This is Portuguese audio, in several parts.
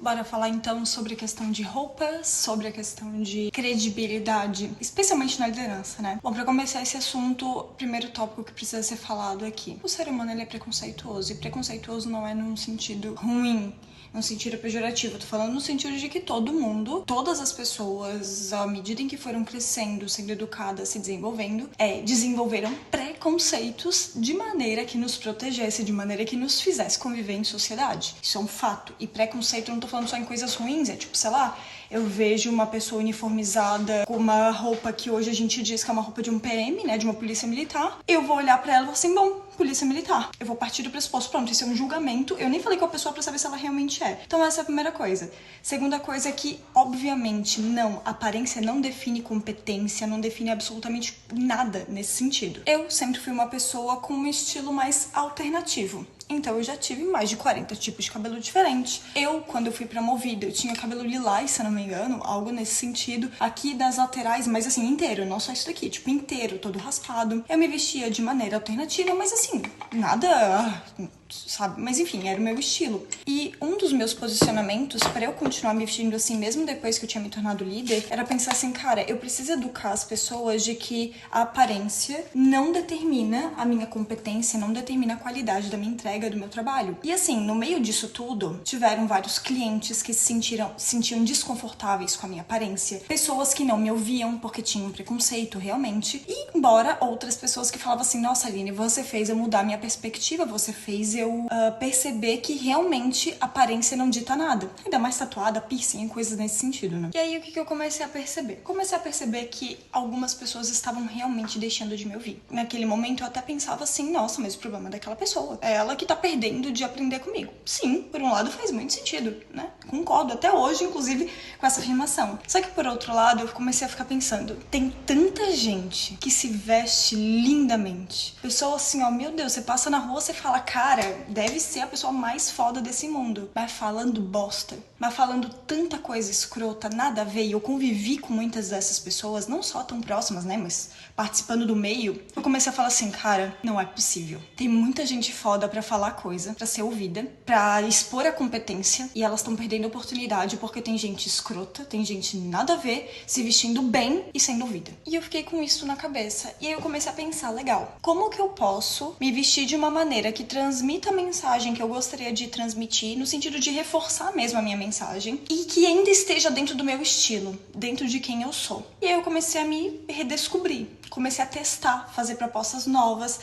Bora falar então sobre a questão de roupa, sobre a questão de credibilidade, especialmente na liderança, né? Bom, pra começar esse assunto, o primeiro tópico que precisa ser falado aqui. O ser humano, ele é preconceituoso, e preconceituoso não é num sentido ruim, num sentido pejorativo. Eu tô falando no sentido de que todo mundo, todas as pessoas, à medida em que foram crescendo, sendo educadas, se desenvolvendo, desenvolveram preconceitos de maneira que nos protegesse, de maneira que nos fizesse conviver em sociedade. Isso é um fato. E preconceito, eu não tô falando só em coisas ruins, é tipo, sei lá, eu vejo uma pessoa uniformizada com uma roupa que hoje a gente diz que é uma roupa de um PM, né, de uma polícia militar. Eu vou olhar pra ela e vou assim, bom, polícia militar. Eu vou partir do pressuposto, pronto, isso é um julgamento. Eu nem falei com a pessoa pra saber se ela realmente é. Então essa é a primeira coisa. Segunda coisa é que, obviamente, não, aparência não define competência, não define absolutamente nada nesse sentido. Eu sempre fui uma pessoa com um estilo mais alternativo. Então eu já tive mais de 40 tipos de cabelo diferentes. Eu, quando eu fui promovida, eu tinha cabelo lilás, se eu não me engano, algo nesse sentido. Aqui das laterais, mas assim, inteiro, não só isso daqui, tipo, inteiro, todo raspado. Eu me vestia de maneira alternativa, mas assim, nada, sabe? Mas enfim, era o meu estilo. E um dos meus posicionamentos pra eu continuar me vestindo assim, mesmo depois que eu tinha me tornado líder, era pensar assim, cara, eu preciso educar as pessoas de que a aparência não determina a minha competência, não determina a qualidade da minha entrega, do meu trabalho. E assim, no meio disso tudo, tiveram vários clientes que se sentiam desconfortáveis com a minha aparência, pessoas que não me ouviam porque tinham preconceito realmente, e embora outras pessoas que falavam assim, nossa, Aline, você fez eu mudar minha perspectiva, você fez eu perceber que realmente aparência não dita nada. Ainda mais tatuada, piercing, coisas nesse sentido, né? E aí o que eu comecei a perceber? Comecei a perceber que algumas pessoas estavam realmente deixando de me ouvir. Naquele momento eu até pensava assim, nossa, mas o problema é daquela pessoa. É ela que tá perdendo de aprender comigo. Sim, por um lado faz muito sentido, né? Concordo, até hoje, inclusive, com essa afirmação. Só que por outro lado, eu comecei a ficar pensando, tem tanta gente que se veste lindamente. Pessoa assim, ó, meu Deus, você passa na rua, você fala, cara, deve ser a pessoa mais foda desse mundo. Mas falando bosta, mas falando tanta coisa escrota, nada a ver. E eu convivi com muitas dessas pessoas, não só tão próximas, né, mas participando do meio. Eu comecei a falar assim, cara, não é possível. Tem muita gente foda pra falar coisa, pra ser ouvida, pra expor a competência, e elas estão perdendo a oportunidade porque tem gente escrota, tem gente nada a ver, se vestindo bem e sendo ouvida. E eu fiquei com isso na cabeça. E aí eu comecei a pensar, legal, como que eu posso me vestir de uma maneira que transmita a mensagem que eu gostaria de transmitir, no sentido de reforçar mesmo a minha mensagem, e que ainda esteja dentro do meu estilo, dentro de quem eu sou. E aí eu comecei a me redescobrir. Comecei a testar, fazer propostas novas,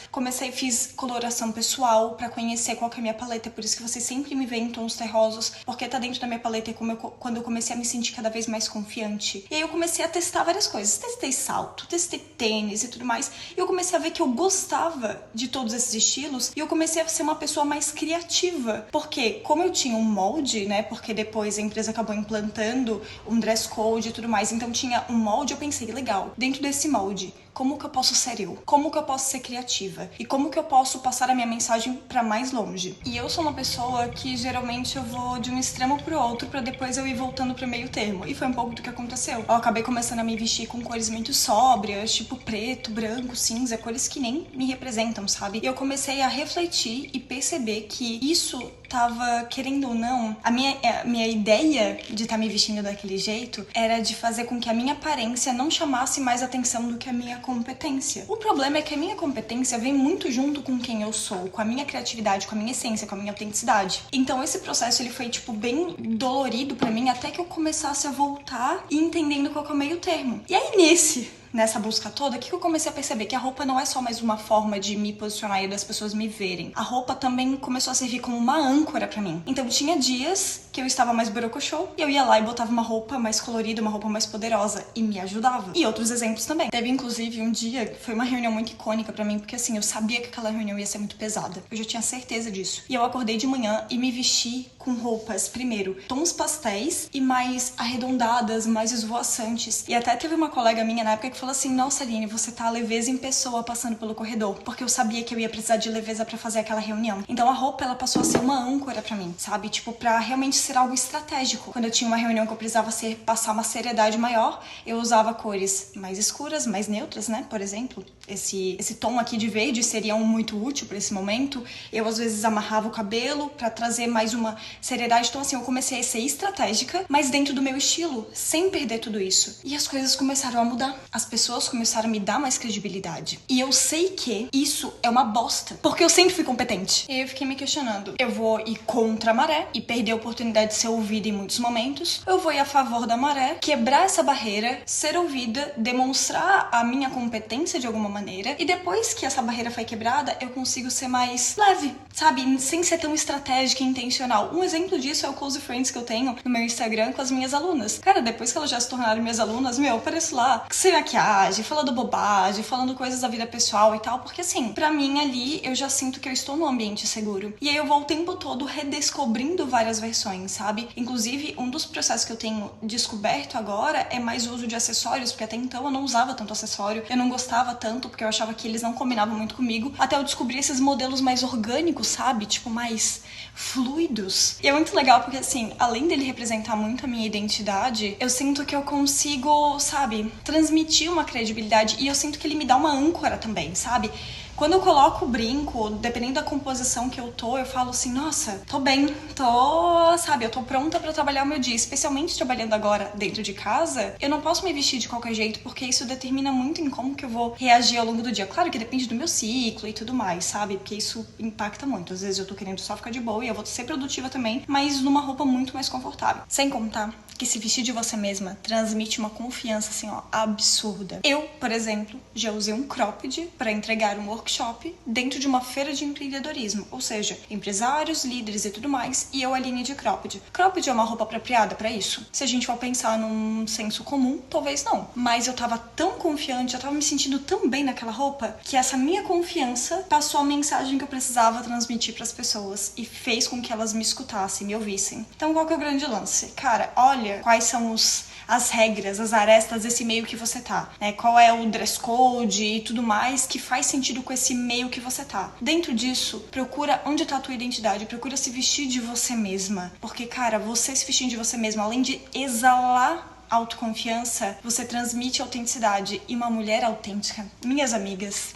fiz coloração pessoal pra conhecer qual que é a minha paleta, por isso que vocês sempre me veem em tons terrosos, porque tá dentro da minha paleta quando eu comecei a me sentir cada vez mais confiante. E aí eu comecei a testar várias coisas, testei salto, testei tênis e tudo mais, e eu comecei a ver que eu gostava de todos esses estilos, e eu comecei a ser uma pessoa mais criativa, porque como eu tinha um molde, né, porque depois a empresa acabou implantando um dress code e tudo mais, então tinha um molde, eu pensei, legal, dentro desse molde, como que eu posso ser eu? Como que eu posso ser criativa? E como que eu posso passar a minha mensagem pra mais longe? E eu sou uma pessoa que geralmente eu vou de um extremo pro outro pra depois eu ir voltando pro meio termo. E foi um pouco do que aconteceu. Eu acabei começando a me vestir com cores muito sóbrias, tipo preto, branco, cinza, cores que nem me representam, sabe? E eu comecei a refletir e perceber que isso tava, querendo ou não, a minha ideia de estar me vestindo daquele jeito era de fazer com que a minha aparência não chamasse mais atenção do que a minha competência. O problema é que a minha competência vem muito junto com quem eu sou, com a minha criatividade, com a minha essência, com a minha autenticidade. Então esse processo ele foi tipo bem dolorido pra mim até que eu começasse a voltar e entendendo qual que é o meio termo. E aí nessa busca toda, o que eu comecei a perceber? Que a roupa não é só mais uma forma de me posicionar e das pessoas me verem. A roupa também começou a servir como uma âncora pra mim. Então tinha dias que eu estava mais borocochô e eu ia lá e botava uma roupa mais colorida, uma roupa mais poderosa e me ajudava. E outros exemplos também. Teve inclusive um dia que foi uma reunião muito icônica pra mim, porque assim, eu sabia que aquela reunião ia ser muito pesada. Eu já tinha certeza disso. E eu acordei de manhã e me vesti com roupas, primeiro, tons pastéis e mais arredondadas, mais esvoaçantes. E até teve uma colega minha na época que falou assim, nossa, Aline, você tá leveza em pessoa passando pelo corredor, porque eu sabia que eu ia precisar de leveza pra fazer aquela reunião. Então a roupa, ela passou a ser uma âncora pra mim, sabe? Tipo, pra realmente ser algo estratégico. Quando eu tinha uma reunião que eu precisava passar uma seriedade maior, eu usava cores mais escuras, mais neutras, né? Por exemplo, esse tom aqui de verde seria muito útil pra esse momento. Eu, às vezes, amarrava o cabelo pra trazer mais uma seriedade. Então, assim, eu comecei a ser estratégica, mas dentro do meu estilo, sem perder tudo isso. E as coisas começaram a mudar. As pessoas começaram a me dar mais credibilidade. E eu sei que isso é uma bosta, porque eu sempre fui competente. E aí eu fiquei me questionando, eu vou ir contra a maré e perder a oportunidade de ser ouvida em muitos momentos, ou eu vou ir a favor da maré, quebrar essa barreira, ser ouvida, demonstrar a minha competência de alguma maneira, e depois que essa barreira foi quebrada, eu consigo ser mais leve, sabe? Sem ser tão estratégica e intencional. Um exemplo disso é o Close Friends que eu tenho no meu Instagram com as minhas alunas. Cara, depois que elas já se tornaram minhas alunas, eu apareço lá sem maquiagem, falando bobagem, falando coisas da vida pessoal e tal, porque assim, pra mim ali, eu já sinto que eu estou num ambiente seguro. E aí eu vou o tempo todo redescobrindo várias versões, sabe? Inclusive, um dos processos que eu tenho descoberto agora é mais o uso de acessórios, porque até então eu não usava tanto acessório, eu não gostava tanto, porque eu achava que eles não combinavam muito comigo, até eu descobrir esses modelos mais orgânicos, sabe? Tipo, mais fluidos. E é muito legal porque, assim, além dele representar muito a minha identidade, eu sinto que eu consigo, sabe, transmitir uma credibilidade, e eu sinto que ele me dá uma âncora também, sabe? Quando eu coloco o brinco, dependendo da composição que eu tô, eu falo assim, nossa, tô bem, eu tô pronta pra trabalhar o meu dia. Especialmente trabalhando agora dentro de casa, eu não posso me vestir de qualquer jeito, porque isso determina muito em como que eu vou reagir ao longo do dia. Claro que depende do meu ciclo e tudo mais, sabe? Porque isso impacta muito. Às vezes eu tô querendo só ficar de boa e eu vou ser produtiva também, mas numa roupa muito mais confortável. Sem contar que se vestir de você mesma transmite uma confiança, assim, ó, absurda. Eu, por exemplo, já usei um cropped pra entregar um workshop dentro de uma feira de empreendedorismo, ou seja, empresários, líderes e tudo mais, e eu a linha de cropped. Cropped é uma roupa apropriada pra isso? Se a gente for pensar num senso comum, talvez não. Mas eu tava tão confiante, eu tava me sentindo tão bem naquela roupa, que essa minha confiança passou a mensagem que eu precisava transmitir pras pessoas e fez com que elas me escutassem, me ouvissem. Então qual que é o grande lance? Cara, olha quais são as regras, as arestas desse meio que você tá, né? Qual é o dress code e tudo mais que faz sentido com esse meio que você tá. Dentro disso, procura onde tá a tua identidade, procura se vestir de você mesma. Porque, cara, você se vestindo de você mesma, além de exalar autoconfiança, você transmite autenticidade. E uma mulher autêntica, minhas amigas,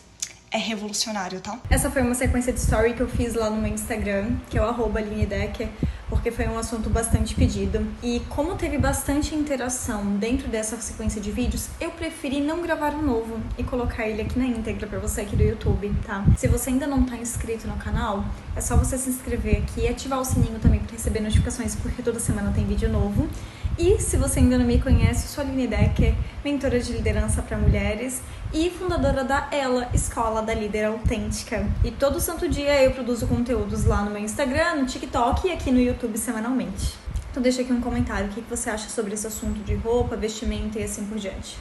é revolucionário, tá? Essa foi uma sequência de story que eu fiz lá no meu Instagram, que é o @AlineDecker, porque foi um assunto bastante pedido. E como teve bastante interação dentro dessa sequência de vídeos, eu preferi não gravar um novo e colocar ele aqui na íntegra pra você aqui do YouTube, tá? Se você ainda não tá inscrito no canal, é só você se inscrever aqui e ativar o sininho também pra receber notificações, porque toda semana tem vídeo novo. E se você ainda não me conhece, eu sou a Aline Decker, mentora de liderança para mulheres e fundadora da Ela, Escola da Líder Autêntica. E todo santo dia eu produzo conteúdos lá no meu Instagram, no TikTok e aqui no YouTube semanalmente. Então deixa aqui um comentário, o que você acha sobre esse assunto de roupa, vestimenta e assim por diante.